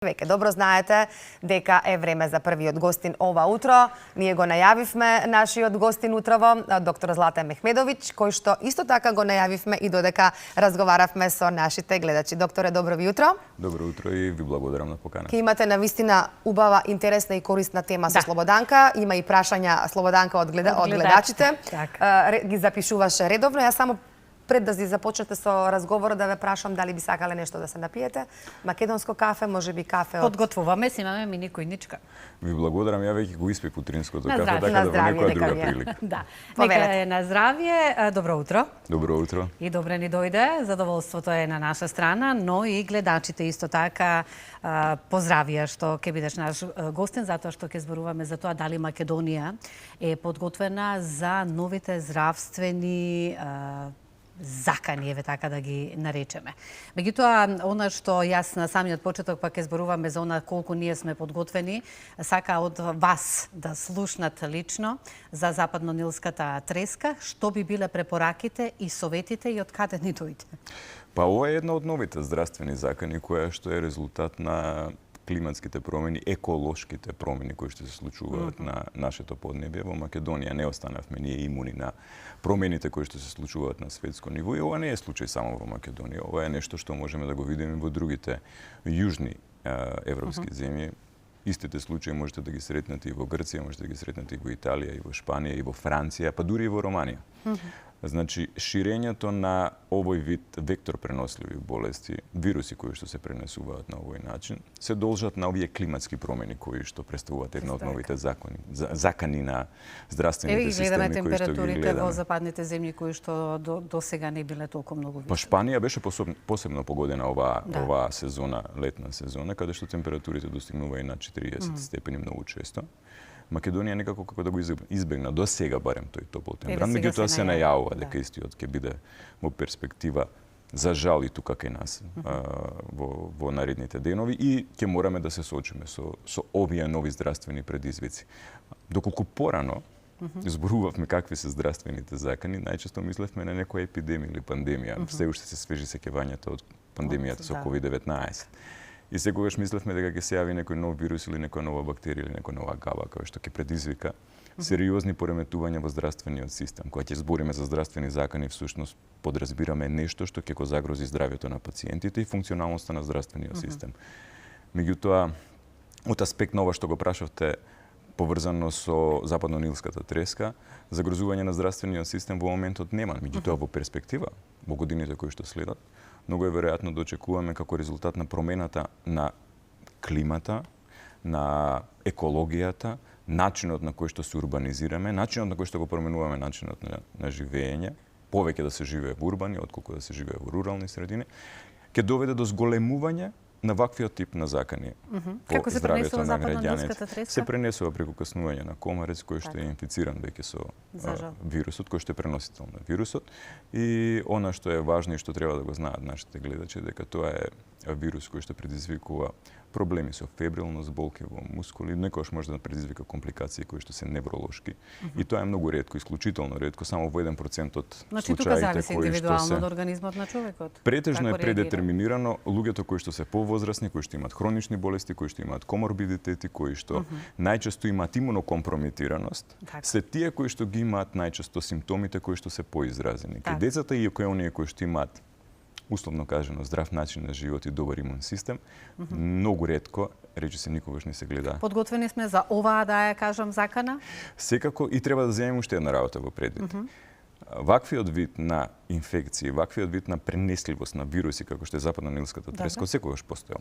Веќе добро знаете дека е време за првиот гостин ова утро. Ние го најавивме нашиот гостин утрово, доктор Златан Мехмедовиќ, кој што исто така го најавивме и додека разговаравме со нашите гледачи. Докторе, добро ви утро. Добро утро и ви благодарам на покана. Ке имате навистина убава, интересна и корисна тема со Слободанка. Има и прашања Слободанка од гледачите. Ги запишуваше редовно. Јас само пред да започнете со разговорот да ве прашам дали би сакале нешто да се напиете. Македонско кафе, можеби кафе од... Подготвуваме, си имаме мини којничка. Ви благодарам, ја веќе го испих утринското кафе, така да во некоја друга прилика. Да. Нека е на здравје. Добро утро. Добро утро. И добре ни дојде. Задоволството е на наша страна, но и гледачите исто така поздравија што ќе бидеш наш гостин, затоа што ќе зборуваме за тоа дали Македонија е подготвена за новите здравствени закани, еве така да ги наречеме. Меѓутоа, она што јас на самиот почеток пак ќе зборуваме за она колку ние сме подготвени, сака од вас да слушнат лично за западно-нилската треска, што би биле препораките и советите и од каде ни дојде? Па ова е една од новите здравствени закани која што е резултат на климатските промени, еколошките промени кои што се случуваат на нашето поднебје. Во Македонија не останавме ние имуни на промените кои што се случуваат на светско ниво и ова не е случај само во Македонија. Ова е нешто што можеме да го видиме во другите јужни европски земји. Истите случаи можете да ги сретнете и во Грција, можете да ги сретнете и во Италија, и во Шпанија, и во Франција, па дури и во Романија. Значи, ширењето на овој вид вектор преносливи болести, вируси кои што се пренесуваат на овој начин, се должат на овие климатски промени кои што представуваат една од новите закани на здравствените системи кои што ги гледаме. Температурите во западните земји кои што до сега не биле толку многу високи. Па Шпанија беше посебно погодена оваа сезона, летна сезона, каде што температурите достигнува и на 40 степени многу често. Македонија некако како да го избегна до сега барем тој топол температура, меѓутоа се најавува дека истиот ќе биде во перспектива за жал и тука кај нас во наредните денови и ќе мораме да се соочиме со овие нови здравствени предизвици. Доколку порано зборувавме какви се здравствените закани, најчесто мислевме на некоја епидемија или пандемија. Се уште се свежи сеќавањата од пандемијата со COVID-19. И секогаш мислевме дека ќе се јави некој нов вирус или некоја нова бактерија или некоја нова габа која што ќе предизвика сериозни пореметувања во здравствениот систем. Кога ќе збориме за здравствени закани, всушност подразбираме нешто што ќе го загрози здравјето на пациентите и функционалноста на здравствениот систем. Меѓутоа, од аспект на ова што го прашавте, поврзано со западно-нилската треска, загрозување на здравствениот систем во моментот нема. Меѓутоа, во перспектива, во годините кои што следат, многу е веројатно да очекуваме како резултат на промената на климата, на екологијата, начинот на кој што се урбанизираме, начинот на кој што го променуваме начинот на живење, повеќе да се живее во урбани отколку да се живее во рурални средини, ќе доведе до зголемување на ваквиот тип на закани Како се пренесува западно-нилската треска? Се пренесува преку каснување на комарец кој што е инфициран веќе со вирусот, кој што е преносител на вирусот. И она што е важно и што треба да го знаат нашите гледачи, дека тоа е вирус кој што предизвикува проблеми со фебрилност, болки во мускули, некогаш може да предизвика компликации кои што се невролошки. И тоа е многу ретко, исклучително ретко, само во 1% од случаите тука зависи индивидуално од организмот на човекот. Претежно е предетерминирано луѓето кои што се повозрасни, кои што имаат хронични болести, кои што имаат коморбидитети, кои што најчесто имаат имунокомпрометираност, се тие кои што ги имаат најчесто симптомите кои што се поизразени. Кај децата и кои оние кои што имаат условно кажано здрав начин на живот и добар имун систем, многу ретко, речи се никогаш не се гледа. Подготвени сме за оваа, да ја кажам, закана? Секако и треба да земеме уште една работа во предвид. Ваквиот вид на инфекции, ваквиот вид на пренесливост на вируси како што е западно-нилската треска, секогаш постоел.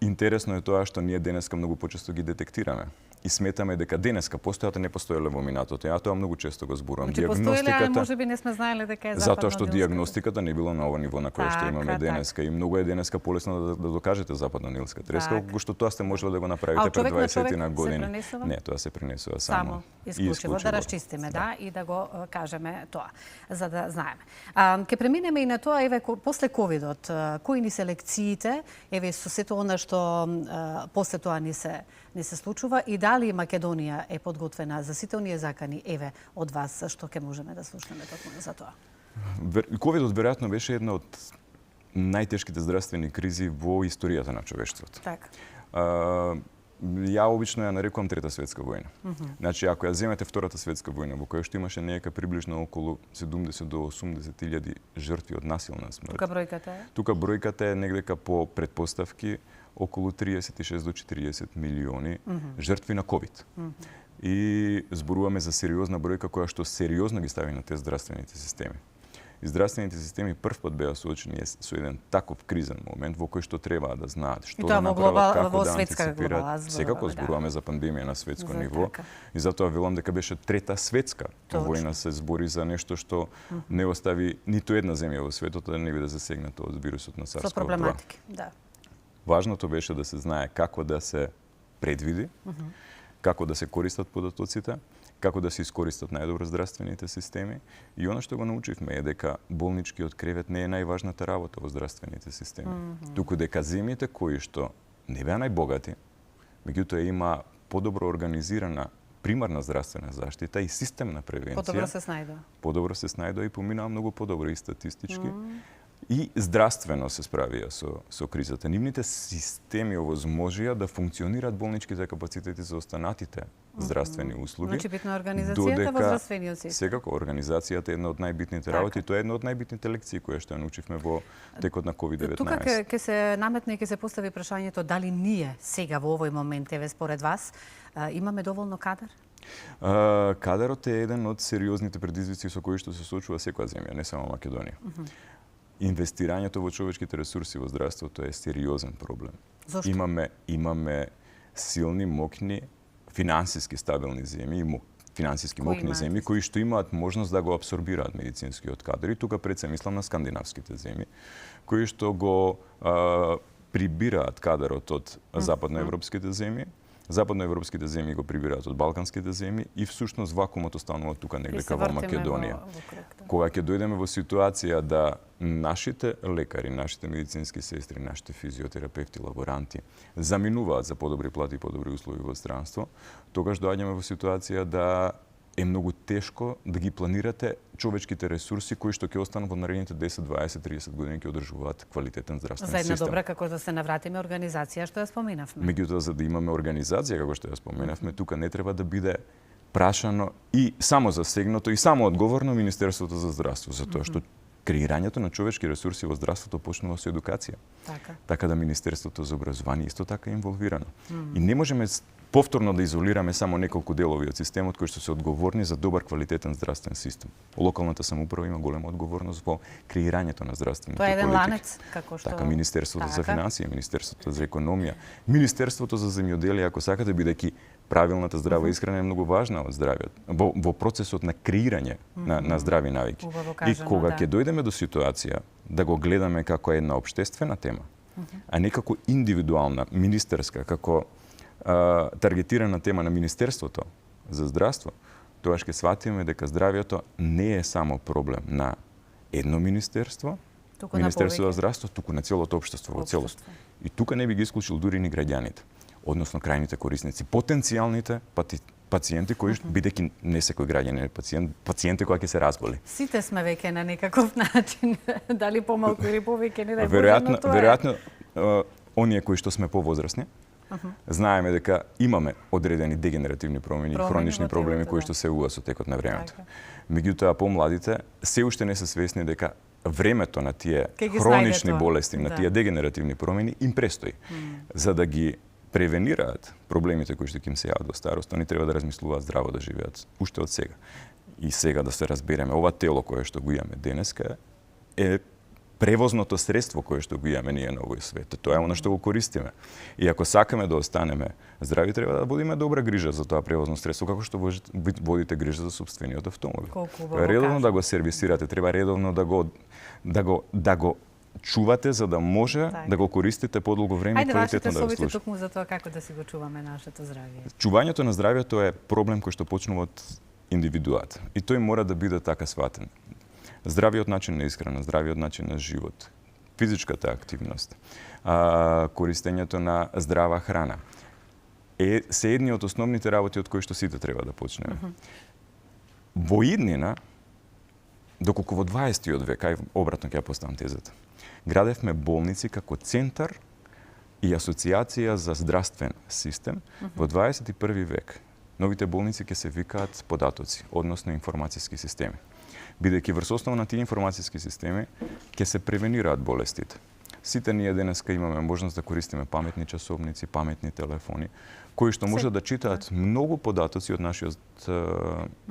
Интересно е тоа што ние денеска многу почесто ги детектираме. И сметаме дека денеска постојат, не постоеле во минатото. Ја тоа многу често го зборувам. Значи постоеле, можеби не сме знаеле дека е западно-нилската. Затоа што дијагностиката не било на ова ниво на кое што имаме денеска и многу е денеска полесно да докажете западно-нилска треска, колку што тоа сте можеле да го направите пред 20 на години. Не, тоа се пренесува само исклучиво да расчистиме, и да го кажеме тоа, за да знаеме. Ќе преминеме и на тоа, еве, после ковидот, кои ни се лекциите, еве, со сето она што после тоа ни се случува и дали Македонија е подготвена за сите оние закани, еве, од вас, што ќе можеме да слушнеме токму за тоа? Ковидот веројатно беше една од најтешките здравствени кризи во историјата на човештвото. Така. Ја обично ја нарекувам Трета светска војна. Значи, ако ја земете Втората светска војна, во која што имаше некака приближно околу 70 до 80.000 жртви од насилна смрт. Тука бројката е? Тука бројката е негдека по предпоставки околу 36 до 40 милиони жртви на ковид. И зборуваме за сериозна бројка која што сериозно ги стави на те здравствените системи. И здравствените системи прв пат беа соочени со еден таков кризен момент во кој што треба да знаат што да направат, како да антиципираат. Секако зборуваме за пандемија на светско ниво. И затоа велам дека беше Трета светска војна, се збори за нешто што не остави ниту една земја во светот да не биде засегната од вирусот на SARS-CoV-2. Со проблематики, да. Важното беше да се знае како да се предвиди, како да се користат податоците, како да се искористат најдобро здравствените системи. И она што го научивме е дека болничкиот кревет не е најважната работа во здравствените системи. Туку дека земјите кои што не беа најбогати, меѓутоа има подобро организирана примарна здравствена заштита и систем на превенција. Подобро се снајдоа. Подобро се снајдоа и поминаа многу подобро и статистички. И здравствено се справија со кризата. Нивните системи овозможија да функционираат болничките капацитети за останатите здравствени услуги. Значи битна организацијата во здравствениот систем. Секако, организацијата е една од најбитните работи, тоа е една од најбитните лекции кои што ја научивме во текот на COVID-19. Тука ќе се наметне и ќе се постави прашањето дали ние сега во овој момент, еве според вас, имаме доволно кадар? Кадарот е еден од сериозните предизвици со кои што се соочува секоја земја, не само Македонија. Инвестирањето во човечките ресурси во здравството е сериозен проблем. Зошто? Имаме силни, мокни, финансиски стабилни земји и финансиски мокни земји кои што имаат можност да го апсорбираат медицинскиот кадар. И тука пред се мислам на скандинавските земји, кои што го прибираат кадарот од западноевропските земји. Западноевропските земји го прибираат од балканските земји и всушност вакуумот останува тука негдека во Македонија. Кога ќе дојдеме во ситуација да нашите лекари, нашите медицински сестри, нашите физиотерапевти, лаборанти заминуваат за подобри плати и подобри услови во странство, тогаш доаѓаме во ситуација да е многу тешко да ги планирате човечките ресурси кои што ќе останат во наредните 10, 20, 30 години ќе одржуваат квалитетен здравствен систем. За една добра, како да се навратиме, организација што ја споменавме. Меѓутоа, за да имаме организација, како што ја споменавме, тука не треба да биде прашано и само засегнато и само одговорно Министерството за здравство, затоа што креирањето на човечки ресурси во здравството почнува со едукација. Така да Министерството за образование исто така е инволвирано. И не можеме повторно да изолираме само неколку делови од системот кои што се одговорни за добар квалитетен здравствен систем. Локалната самоуправа има голема одговорност во креирањето на здравствените политики. Тоа е еден ланец, како што... Така, Министерството за финансија, Министерството за економија, Министерството за земјоделие, ако сакате, бидејќи правилната здрава исхрана е многу важна од здравјето, во процесот на креирање на здрави навики. И кога ќе дојдеме до ситуација да го гледаме како една општествена тема, а не како индивидуална, министерска, како таргетирана тема на Министерството за здравство, тоа ќе сватиме дека здравјето не е само проблем на едно министерство, Министерство за здравство, туку на целото општество во целост. И тука не би ги исклучил дури ни граѓаните, односно крајните корисници, потенцијалните пациенти кои бидејќи не секој граѓанин е пациенти кои ќе се разболи. Сите сме веќе на некаков начин, дали помалку или повеќе, не дај Боже, веројатно оние кои што сме повозрасни, знаеме дека имаме одредени дегенеративни промени, хронични проблеми кои што се уа со текот на времето. Меѓутоа, помладите се уште не се свесни дека времето на тие хронични болести, на тие дегенеративни промени им престои. За да ги превенираат проблемите кои што ќе им се јават во старост, они треба да размислуваат здраво да живеат уште од сега. И сега да се разбереме, ова тело кое што го имаме денеска е превозното средство кое што го имаме ние на овој свет. Тоа е она што го користиме. И ако сакаме да останеме здрави, треба да водиме добра грижа за тоа превозно средство, како што водите грижа за собствениот автомобил. Редовно да го сервисирате, треба редовно да го чувате за да може да го користите подолго време и квалитетно да го служи. Ајде, токму за тоа како да си го чуваме нашето здравје. Чувањето на здравјето е проблем кој што почнува од индивидуата. И тој мора да биде така сватен. Здравиот начин на исхрана, здравиот начин на живот, физичката активност, користењето на здрава храна се едни од основните работи од кои што сите треба да почнеме. Во иднина, доколку во 20-тиот век, обратно ќе ја поставам тезата, Градевме болници како центар и асоциација за здравствен систем во 21 век. Новите болници ќе се викаат податоци, односно информациски системи. Бидејќи врз основа на тие информациски системи ќе се превенираат болестите. Сите ние денеска имаме можност да користиме паметни часовници, паметни телефони, кои што може да читаат многу податоци од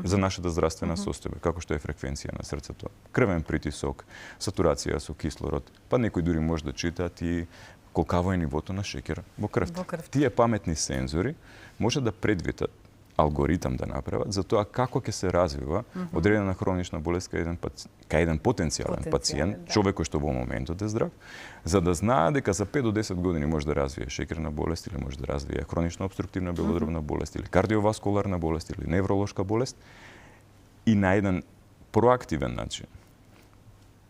за нашата здравствена состојба, како што е фреквенција на срцето, крвен притисок, сатурација со кислород, па некои дури може да читаат и колкаво е нивото на шеќер во крвта. Тие паметни сензори може да предвидат алгоритам да направат за тоа како ќе се развива одредена хронична болест кај еден потенцијален пациент, човек кој што во моментот е здрав, за да знае дека за 5 до 10 години може да развие шеќерна болест или може да развие хронична обструктивна белодробна болест или кардиоваскуларна болест или невролошка болест и на еден проактивен начин.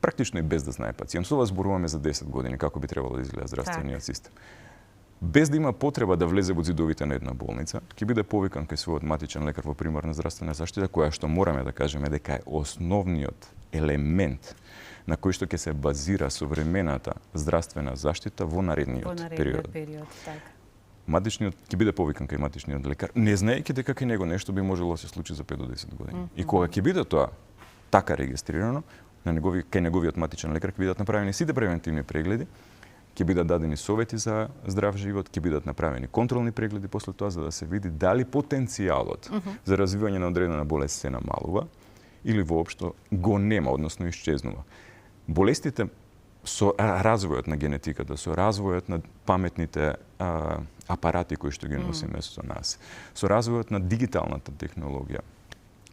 Практично и без да знае пациент. Со вас зборуваме за 10 години како би требало да изгледа здравствениот систем. Без да има потреба да влезе во зидовите на една болница, ќе биде повикан кај својот матичен лекар во примарна здравствена заштита, која што мораме да кажеме дека е основниот елемент на кој што ќе се базира современата здравствена заштита во наредниот период. Матичниот ќе биде повикан кај матичниот лекар, не знаејќи дека кај него нешто би можело да се случи за 5 до 10 години. И кога ќе биде тоа така регистрирано, кај неговиот матичен лекар ќе бидат направени сите превентивни прегледи, ќе бидат дадени совети за здрав живот, ќе бидат направени контролни прегледи после тоа за да се види дали потенцијалот за развивање на одредена болест се намалува или воопшто го нема, односно исчезнува. Болестите со развојот на генетиката, со развојот на паметните апарати кои што ги носиме со нас, со развојот на дигиталната технологија,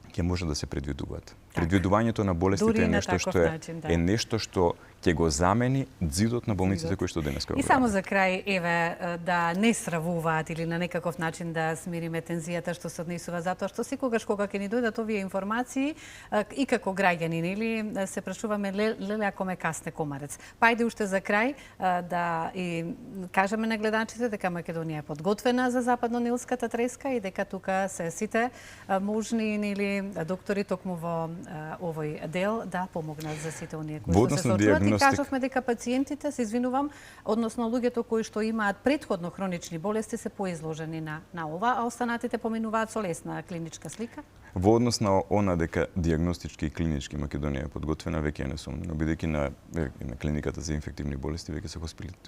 ќе може да се предвидуваат. Предвидувањето на болестите е нешто што ќе го замени ѕидот на болниците кои што денеска го. И само за крај, еве, да не сравуваат или на некаков начин да смириме тензијата што се однесува, затоа што секогаш кога ќе ни дојдат овие информации и како граѓани, нели, се прашуваме леле ако ме касне комарец. Па ајде уште за крај да и кажеме на гледачите дека Македонија е подготвена за западно-нилската треска и дека тука се сите можни нели доктори токму во овој дел да помогнат за сите оние кои што се соочуваат. И кажавме дека пациентите, се извинувам, односно луѓето кои што имаат претходно хронични болести се поизложени на ова, а останатите поминуваат со лесна клиничка слика? Во однос на она дека дијагностички и клинички Македонија е подготвена, веќе е несумнено, бидејќи на клиниката за инфективни болести веќе се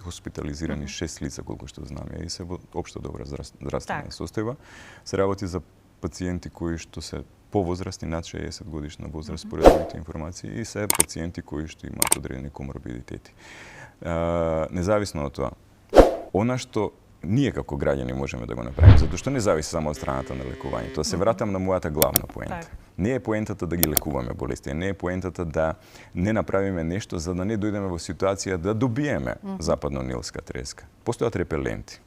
хоспитализирани 6 лица колку што знаме и се во општо добра здравствена состојба. Се работи за пациенти кои што се повозрастни над 60 годишна возраст според овие информации и се пациенти кои што имаат одредени коморбидитети. Независно од тоа, она што ние како граѓани можеме да го направиме, затоа што не зависи само од страната на лекувањето. Се вратам на мојата главна поента. Не е поентата да ги лекуваме болести, не е поентата да не направиме нешто за да не дојдеме во ситуација да добиеме западно-нилска треска. Постојат репеленти,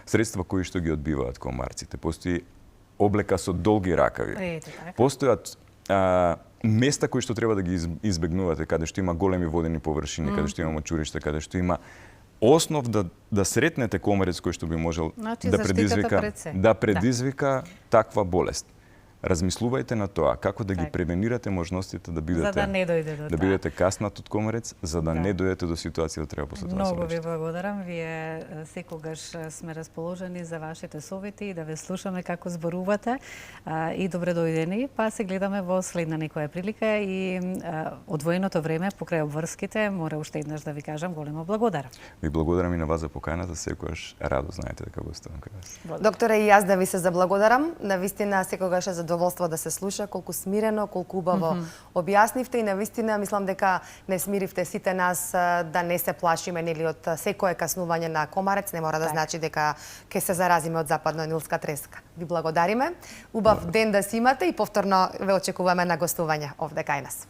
средства кои што ги одбиваат комарците, постои облека со долги ракави. Постојат места кои што треба да ги избегнувате, каде што има големи водени површини, каде што има мочуришта, каде што има основ да сретнете комарец кој што би можел да предизвика таква болест. Размислувајте на тоа како да ги превенирате можностите да бидете каснат од комарец, за да не дојдете до ситуација да треба после тоа. Многу ви благодарам. Вие секогаш сме расположени за вашите совети и да ве слушаме како зборувате и добре дојдени. Па се гледаме во следна некоја прилика и одвоеното време покрај обврските мора уште еднаш да ви кажам големо благодарам. Ви благодарам и на вас за поканата, секогаш радо знаете дека гостувам кај вас. Докторе, и јас да ви се заблагодарам. Навистина секогаш е задоволство да се слуша, колку смирено, колку убаво објаснивте и навистина мислам дека не смиривте сите нас да не се плашиме нели од секое каснување на комарец, не мора да значи дека ќе се заразиме од западно-нилска треска. Ви благодариме. Убав ден да си имате и повторно ве очекуваме на гостување овде кај нас.